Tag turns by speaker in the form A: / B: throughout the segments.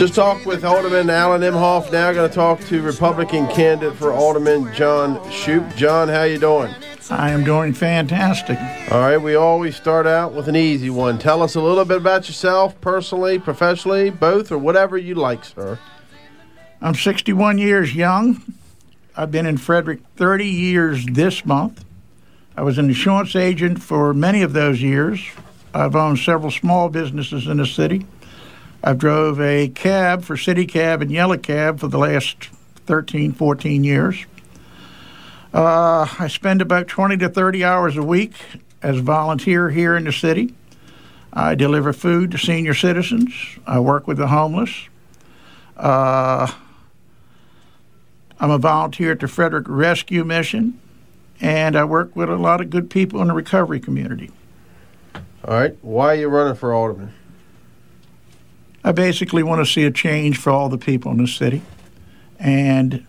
A: Just talked with Alderman Alan Imhoff. Now going to talk to Republican candidate for Alderman John Shupe. John, how you doing?
B: I am doing fantastic.
A: All right, we always start out with an easy one. Tell us a little bit about yourself, personally, professionally, both, or whatever you like, sir.
B: I'm 61 years young. I've been in Frederick 30 years this month. I was an insurance agent for many of those years. I've owned several small businesses in the city. I've drove a cab for City Cab and Yellow Cab for the last 13, 14 years. I spend about 20 to 30 hours a week as a volunteer here in the city. I deliver food to senior citizens. I work with the homeless. I'm a volunteer at the Frederick Rescue Mission, and I work with a lot of good people in the recovery community.
A: All right. Why are you running for alderman?
B: I basically want to see a change for all the people in the city, and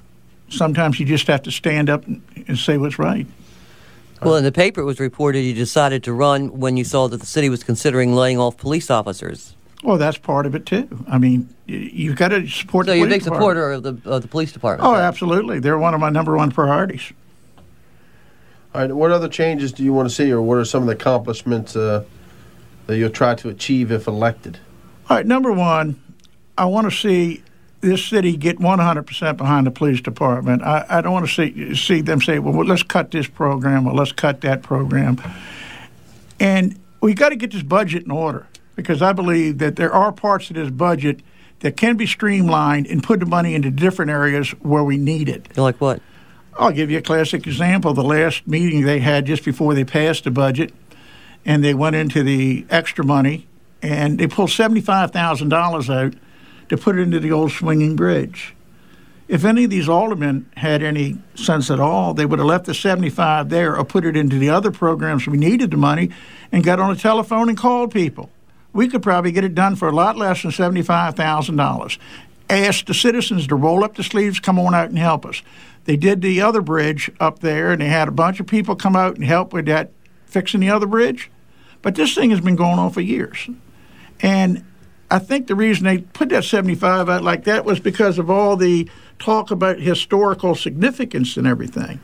B: sometimes you just have to stand up and say what's right.
C: Well, in the paper it was reported you decided to run when you saw that the city was considering laying off police officers.
B: Well, that's part of it, too. I mean, you've got to support the police department. So you're a big
C: supporter of the police department?
B: Oh, absolutely. They're one of my number one priorities.
A: All right. What other changes do you want to see, or what are some of the accomplishments that you'll try to achieve if elected?
B: All right. Number one, I want to see this city get 100% behind the police department. I don't want to see them say, well, let's cut this program or let's cut that program. And we got to get this budget in order, because I believe that there are parts of this budget that can be streamlined and put the money into different areas where we need it.
C: Like what?
B: I'll give you a classic example. The last meeting they had just before they passed the budget, and they went into the extra money, and they pulled $75,000 out to put it into the old swinging bridge. If any of these aldermen had any sense at all, they would have left the 75 there or put it into the other programs we needed the money and got on the telephone and called people. We could probably get it done for a lot less than $75,000. Ask the citizens to roll up the sleeves, come on out and help us. They did the other bridge up there, and they had a bunch of people come out and help with that, fixing the other bridge. But this thing has been going on for years. And I think the reason they put that 75 out like that was because of all the talk about historical significance and everything.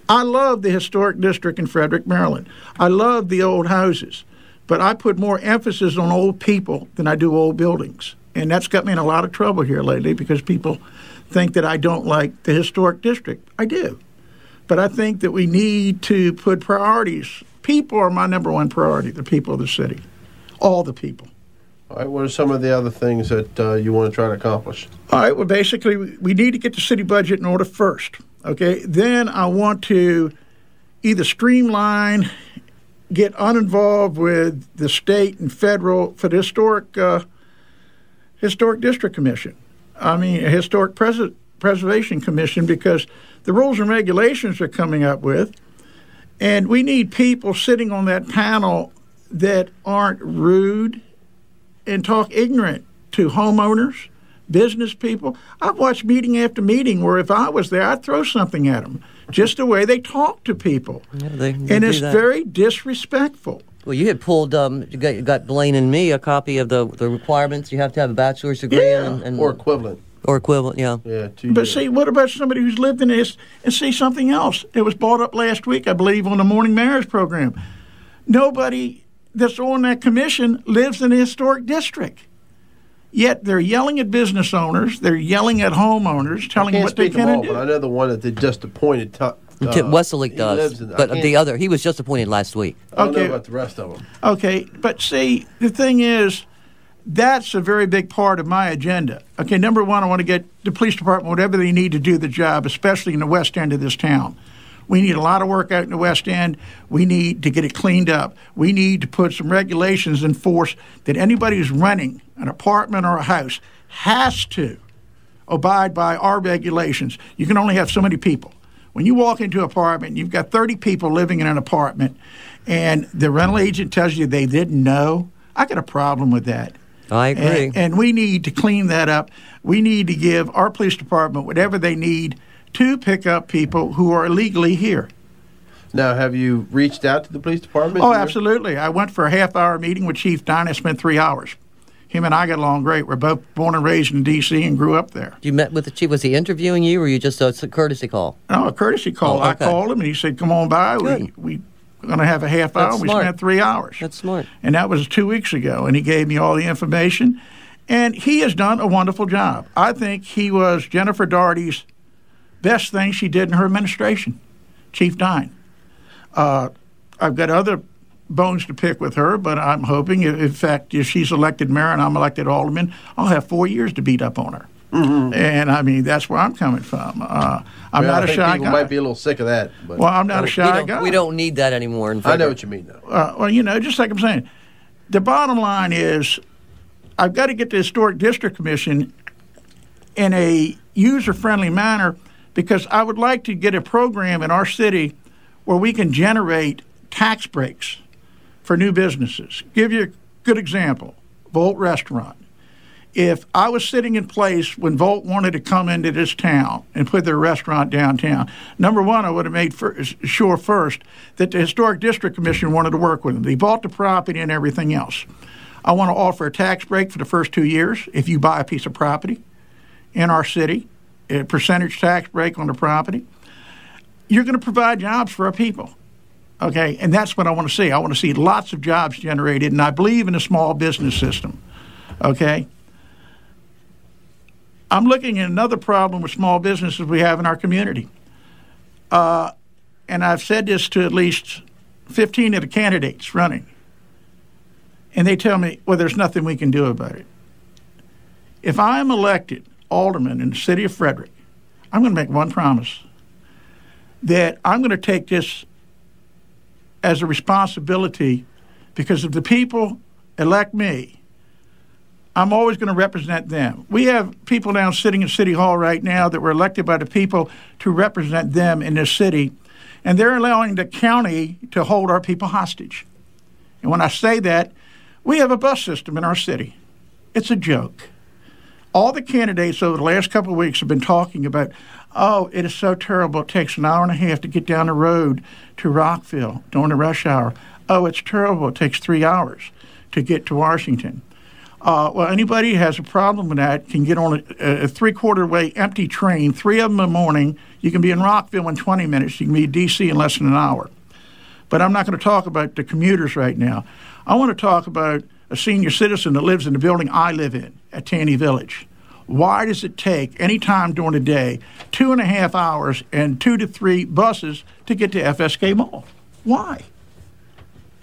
B: I love the historic district in Frederick, Maryland. I love the old houses. But I put more emphasis on old people than I do old buildings. And that's got me in a lot of trouble here lately, because people think that I don't like the historic district. I do. But I think that we need to put priorities. People are my number one priority, the people of the city, all the people.
A: All right, what are some of the other things that you want to try to accomplish?
B: All right, well, basically, we need to get the city budget in order first, okay? Then I want to either streamline, get uninvolved with the state and federal for the Historic District Commission. I mean, a Historic Preservation Commission, because the rules and regulations are coming up with, and we need people sitting on that panel that aren't rude and talk ignorant to homeowners, business people. I've watched meeting after meeting where if I was there, I'd throw something at them, just the way they talk to people.
C: Yeah, they
B: and it's very disrespectful.
C: Well, you had pulled, you got Blaine and me a copy of the requirements. You have to have a bachelor's degree.
B: Yeah.
C: And
A: or equivalent.
C: Or equivalent, yeah.
A: Yeah.
B: But see, what about somebody who's lived in this and see something else? It was brought up last week, I believe, on the Morning Mayor's program. Nobody that's on that commission lives in a historic district. Yet they're yelling at business owners, they're yelling at homeowners, telling them what they can do.
A: But I know the one that they just appointed.
C: Westlake does, but the other, he was just appointed last week.
A: I don't know about the rest of them.
B: Okay, but see, the thing is, that's a very big part of my agenda. Okay, number one, I want to get the police department whatever they need to do the job, especially in the west end of this town. We need a lot of work out in the West End. We need to get it cleaned up. We need to put some regulations in force that anybody who's renting an apartment or a house has to abide by our regulations. You can only have so many people. When you walk into an apartment and you've got 30 people living in an apartment and the rental agent tells you they didn't know, I got a problem with that.
C: I agree.
B: And we need to clean that up. We need to give our police department whatever they need to pick up people who are illegally here.
A: Now, have you reached out to the police department?
B: Oh, absolutely. I went for a half-hour meeting with Chief Don. I spent 3 hours. Him and I got along great. We're both born and raised in D.C. and grew up there.
C: You met with the chief. Was he interviewing you, or you just a courtesy call?
B: No, a courtesy call.
C: Oh, okay.
B: I called him, and he said, come on by.
C: Good.
B: We're going to have a half hour.
C: That's
B: We
C: smart.
B: spent 3 hours.
C: That's smart.
B: And that was 2 weeks ago, and he gave me all the information. And he has done a wonderful job. I think he was Jennifer Doherty's best thing she did in her administration, Chief Dine. I've got other bones to pick with her, but I'm hoping, in fact, if she's elected mayor and I'm elected alderman, I'll have 4 years to beat up on her. Mm-hmm. And, I mean, that's where I'm coming from. I'm not a shy
A: people
B: guy.
A: might be a little sick of that. But
B: Well, I'm not a shy guy.
C: We don't need that anymore.
A: I know what you mean, though.
B: Well, you know, just like I'm saying, the bottom line is I've got to get the Historic District Commission in a user-friendly manner, because I would like to get a program in our city where we can generate tax breaks for new businesses. Give you a good example, Volt Restaurant. If I was sitting in place when Volt wanted to come into this town and put their restaurant downtown, number one, I would have made sure first that the Historic District Commission wanted to work with them. They bought the property and everything else. I want to offer a tax break for the first 2 years if you buy a piece of property in our city, a percentage tax break on the property. You're going to provide jobs for our people. Okay, and that's what I want to see. I want to see lots of jobs generated, and I believe in a small business system. Okay? I'm looking at another problem with small businesses we have in our community. And I've said this to at least 15 of the candidates running. And they tell me, well, there's nothing we can do about it. If I'm elected alderman in the city of Frederick, I'm going to make one promise, that I'm going to take this as a responsibility, because if the people elect me, I'm always going to represent them. We have people now sitting in City Hall right now that were elected by the people to represent them in this city, and they're allowing the county to hold our people hostage. And when I say that, we have a bus system in our city. It's a joke. All the candidates over the last couple of weeks have been talking about, oh, it is so terrible. It takes an hour and a half to get down the road to Rockville during the rush hour. Oh, it's terrible. It takes 3 hours to get to Washington. Well, anybody who has a problem with that can get on a three-quarter way empty train, 3 of them in the morning. You can be in Rockville in 20 minutes. You can be in D.C. in less than an hour. But I'm not going to talk about the commuters right now. I want to talk about a senior citizen that lives in the building I live in at Taney Village. Why does it take any time during the day 2.5 hours and 2 to 3 buses to get to FSK Mall? Why?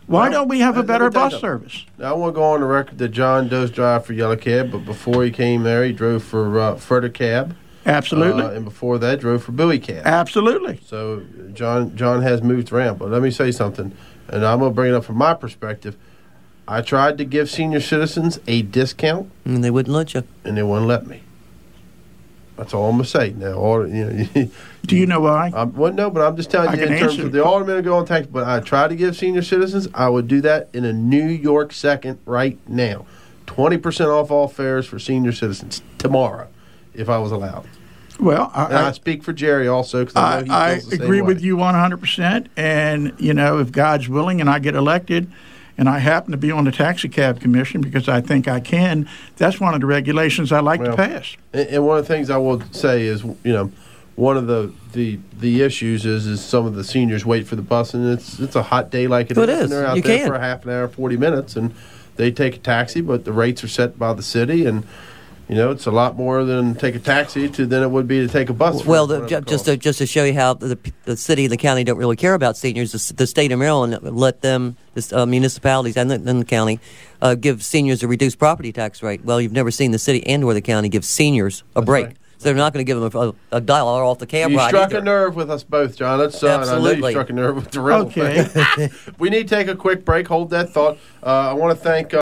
B: Why don't we have a better bus service?
A: Now, I want to go on the record that John does drive for Yellow Cab, but before he came there, he drove for Frederick Cab.
B: Absolutely.
A: And before that, drove for Bowie Cab.
B: Absolutely.
A: So John has moved around. But let me say something, and I'm going to bring it up from my perspective. I tried to give senior citizens a discount.
C: And they wouldn't let you.
A: And they wouldn't let me. That's all I'm going to say. Now,
B: do you know why?
A: Well, no, but I'm just telling you in terms of the aldermen to go on tax. But I try to give senior citizens, I would do that in a New York second right now. 20% off all fares for senior citizens tomorrow, if I was allowed.
B: Well,
A: I speak for Jerry also, because I know he feels the same
B: agree
A: way.
B: with you 100%. And, if God's willing and I get elected, and I happen to be on the taxi cab commission because I think I can, that's one of the regulations I like to pass.
A: And one of the things I will say is, one of the issues is some of the seniors wait for the bus, and it's a hot day like it is.
C: is.
A: And they're out there for a half an hour, 40 minutes, and they take a taxi, but the rates are set by the city, and it's a lot more than take a taxi than it would be to take a bus.
C: Well, just to show you how the city and the county don't really care about seniors, the state of Maryland let them, municipalities and the county, give seniors a reduced property tax rate. Well, you've never seen the city and or the county give seniors a break. Right. So they're not going to give them a $1 off the cab ride.
A: You struck a nerve with us both, John. That's
C: Absolutely.
A: I know you struck a nerve with the real thing. We need to take a quick break. Hold that thought. I want to thank